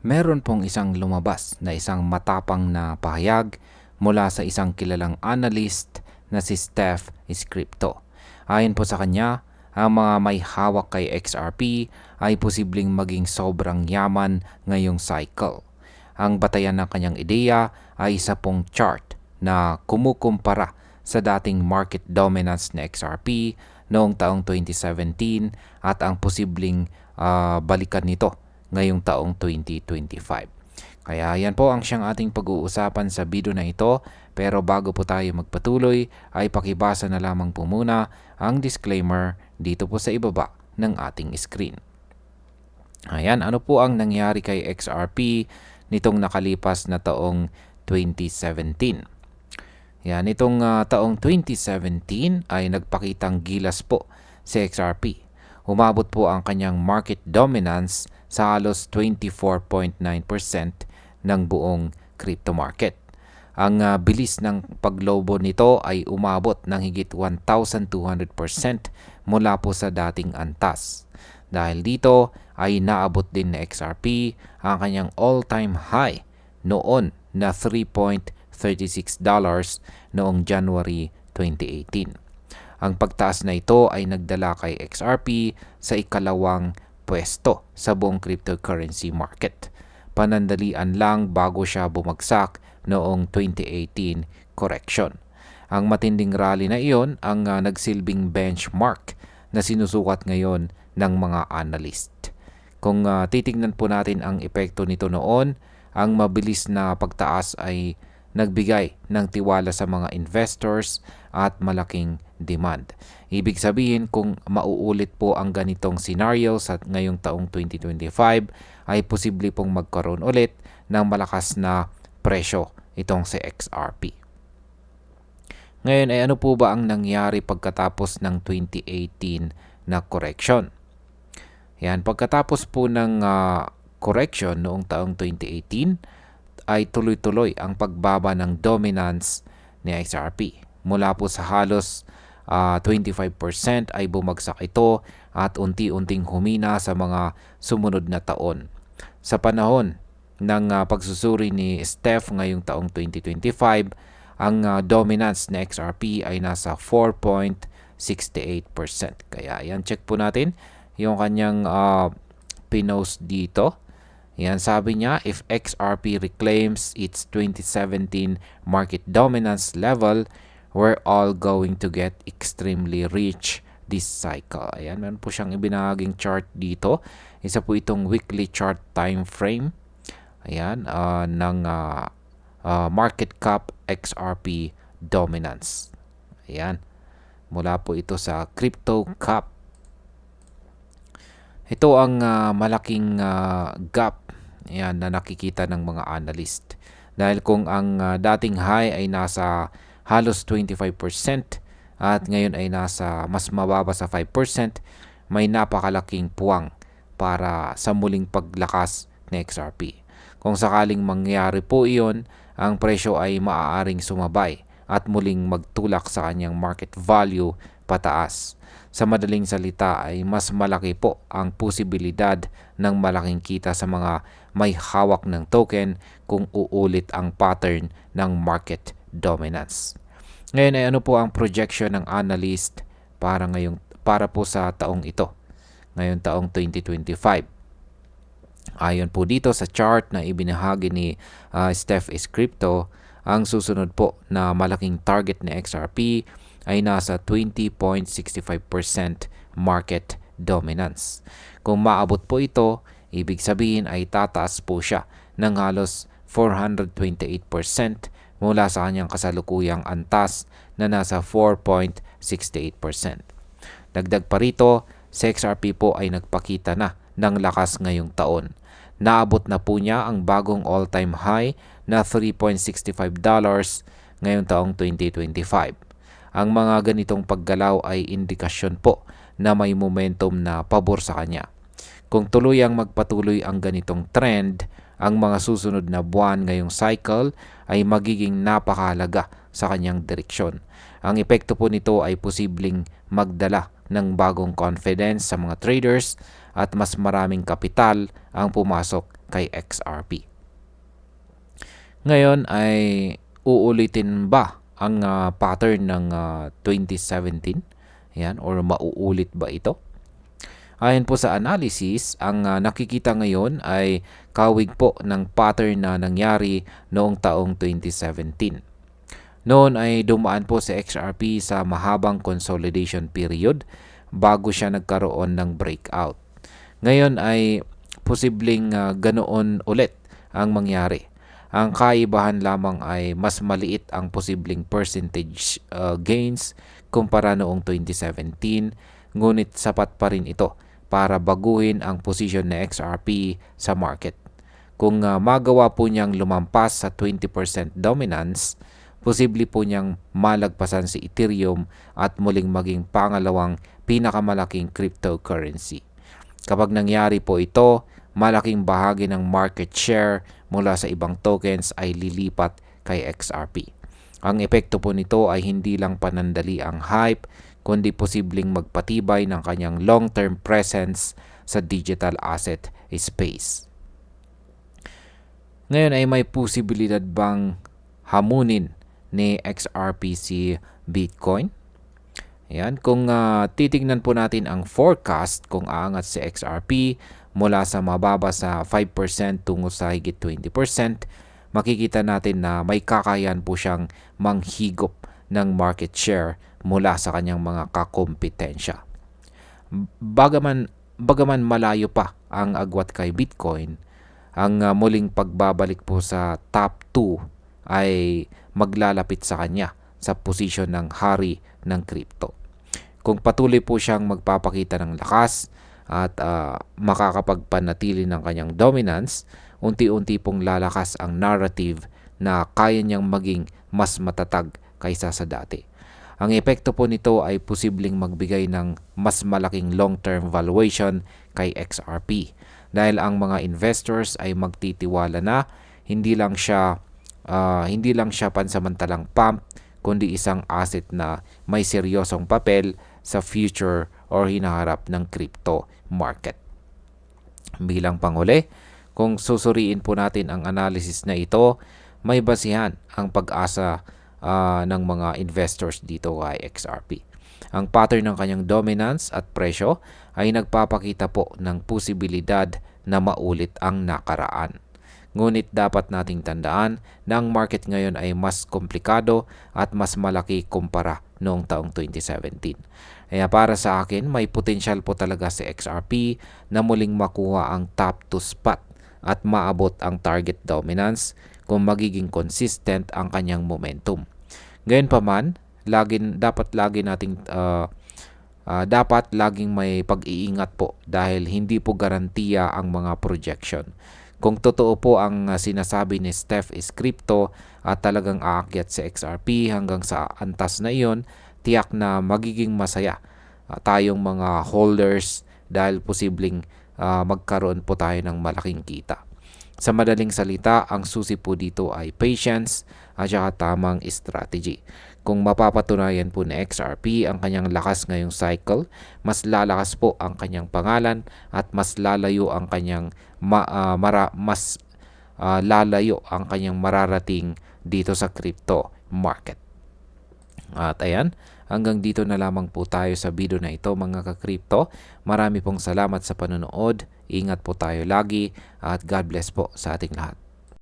Meron pong isang lumabas na isang matapang na pahayag mula sa isang kilalang analyst na si Steph Scripto. Ayon po sa kanya, ang mga may hawak kay XRP ay posibleng maging sobrang yaman ngayong cycle. Ang batayan ng kanyang ideya ay isa pong chart na kumukumpara sa dating market dominance na XRP noong taong 2017 at ang posibleng balikan nito ngayong taong 2025. Kaya yan po ang siyang ating pag-uusapan sa video na ito. Pero bago po tayo magpatuloy ay pakibasa na lamang po muna ang disclaimer dito po sa ibaba ng ating screen. Ayan, ano po ang nangyari kay XRP nitong nakalipas na taong 2017? Yan, itong taong 2017 ay nagpakitang gilas po si XRP. Umabot po ang kanyang market dominance sa halos 24.9% ng buong crypto market. Ang bilis ng paglobo nito ay umabot ng higit 1,200% mula po sa dating antas. Dahil dito ay naabot din na XRP ang kanyang all-time high noon na $3.36 noong January 2018. Ang pagtaas na ito ay nagdala kay XRP sa ikalawang pwesto sa buong cryptocurrency market. Panandalian lang bago siya bumagsak noong 2018 correction. Ang matinding rally na iyon ang nagsilbing benchmark na sinusukat ngayon ng mga analyst. Kung titignan po natin ang epekto nito noon, ang mabilis na pagtaas ay nagbigay ng tiwala sa mga investors at malaking demand. Ibig sabihin, kung mauulit po ang ganitong scenario sa ngayong taong 2025, ay posible pong magkaroon ulit ng malakas na presyo itong si XRP. Ngayon ay ano po ba ang nangyari pagkatapos ng 2018 na correction? Yan, pagkatapos po ng correction noong taong 2018, ay tuloy-tuloy ang pagbaba ng dominance ni XRP. Mula po sa halos 25% ay bumagsak ito at unti-unting humina sa mga sumunod na taon. Sa panahon ng pagsusuri ni Steph ngayong taong 2025, ang dominance ni XRP ay nasa 4.68%. Kaya yan, check po natin yung kanyang pinost dito. Yan, sabi niya, if XRP reclaims its 2017 market dominance level, we're all going to get extremely rich this cycle. Ayan, meron po siyang ibinahaging chart dito. Isa po itong weekly chart time frame. Ayan, ng market cap XRP dominance. Ayan, mula po ito sa crypto cap. Ito ang malaking gap na nakikita ng mga analyst. Dahil kung ang dating high ay nasa halos 25% at ngayon ay nasa mas mababa sa 5%, may napakalaking puwang para sa muling paglakas ng XRP. Kung sakaling mangyari po iyon, ang presyo ay maaaring sumabay at muling magtulak sa kanyang market value pataas. Sa madaling salita ay mas malaki po ang posibilidad ng malaking kita sa mga may hawak ng token kung uulit ang pattern ng market dominance. Ngayon ay ano po ang projection ng analyst para po sa taong ito, ngayong taong 2025. Ayon po dito sa chart na ibinahagi ni Steph Scripto, ang susunod po na malaking target ni XRP ay nasa 20.65% market dominance. Kung maabot po ito, ibig sabihin ay tataas po siya ng halos 428% mula sa kanyang kasalukuyang antas na nasa 4.68%. Dagdag pa rito, si XRP po ay nagpakita na ng lakas ngayong taon. Naabot na po niya ang bagong all-time high na $3.65 ngayong taong 2025. Ang mga ganitong paggalaw ay indikasyon po na may momentum na pabor sa kanya. Kung tuluyang magpatuloy ang ganitong trend, ang mga susunod na buwan ngayong cycle ay magiging napakahalaga sa kanyang direksyon. Ang epekto po nito ay posibleng magdala ng bagong confidence sa mga traders at mas maraming kapital ang pumasok kay XRP. Ngayon ay uulitin ba ang pattern ng 2017? Yan, or mauulit ba ito? Ayon po sa analysis, ang nakikita ngayon ay kawig po ng pattern na nangyari noong taong 2017. Noon ay dumaan po si XRP sa mahabang consolidation period bago siya nagkaroon ng breakout. Ngayon ay posibleng ganoon ulit ang mangyari. Ang kaibahan lamang ay mas maliit ang posibleng percentage gains kumpara noong 2017, ngunit sapat pa rin ito para baguhin ang posisyon ng XRP sa market. Kung magawa po niyang lumampas sa 20% dominance, posible po niyang malagpasan si Ethereum at muling maging pangalawang pinakamalaking cryptocurrency. Kapag nangyari po ito, malaking bahagi ng market share mula sa ibang tokens ay lilipat kay XRP. Ang epekto po nito ay hindi lang panandali ang hype, kundi posibleng magpatibay ng kanyang long-term presence sa digital asset space. Ngayon ay may posibilidad bang hamunin ni XRP si Bitcoin? Ayan, kung titignan po natin ang forecast kung aangat si XRP mula sa mababa sa 5% tungo sa higit 20%, makikita natin na may kakayahan po siyang manghigop ng market share mula sa kanyang mga kakompetensya. Bagaman malayo pa ang agwat kay Bitcoin, ang muling pagbabalik po sa top 2 ay maglalapit sa kanya sa posisyon ng hari ng crypto. Kung patuloy po siyang magpapakita ng lakas at makakapagpanatili ng kanyang dominance, unti-unti pong lalakas ang narrative na kaya niyang maging mas matatag kaysa sa dati. Ang epekto po nito ay posibleng magbigay ng mas malaking long-term valuation kay XRP dahil ang mga investors ay magtitiwala na hindi lang siya pansamantalang pump, kundi isang asset na may seryosong papel sa future or hinaharap ng crypto market. Bilang panghuli, kung susuriin po natin ang analysis na ito, may basihan ang pag-asa ng mga investors dito kay XRP. Ang pattern ng kanyang dominance at presyo ay nagpapakita po ng posibilidad na maulit ang nakaraan. Ngunit dapat nating tandaan na ang market ngayon ay mas komplikado at mas malaki kumpara noong taong 2017. Kaya para sa akin, may potensyal po talaga si XRP na muling makuha ang top 2 spot at maabot ang target dominance kung magiging consistent ang kanyang momentum. Gayunpaman, dapat laging may pag-iingat po dahil hindi po garantiya ang mga projection. Kung totoo po ang sinasabi ni Steph is crypto at talagang aakyat si XRP hanggang sa antas na iyon, tiyak na magiging masaya tayong mga holders dahil posibleng magkaroon po tayo ng malaking kita. Sa madaling salita, ang susi po dito ay patience at saka tamang strategy. Kung mapapatunayan po ni XRP ang kanyang lakas ngayong cycle, mas lalakas po ang kanyang pangalan at mas lalayo ang kanyang lalayo ang kanyang mararating dito sa crypto market. At ayan, hanggang dito na lamang po tayo sa video na ito mga ka-crypto. Marami pong salamat sa panonood. Ingat po tayo lagi at God bless po sa ating lahat.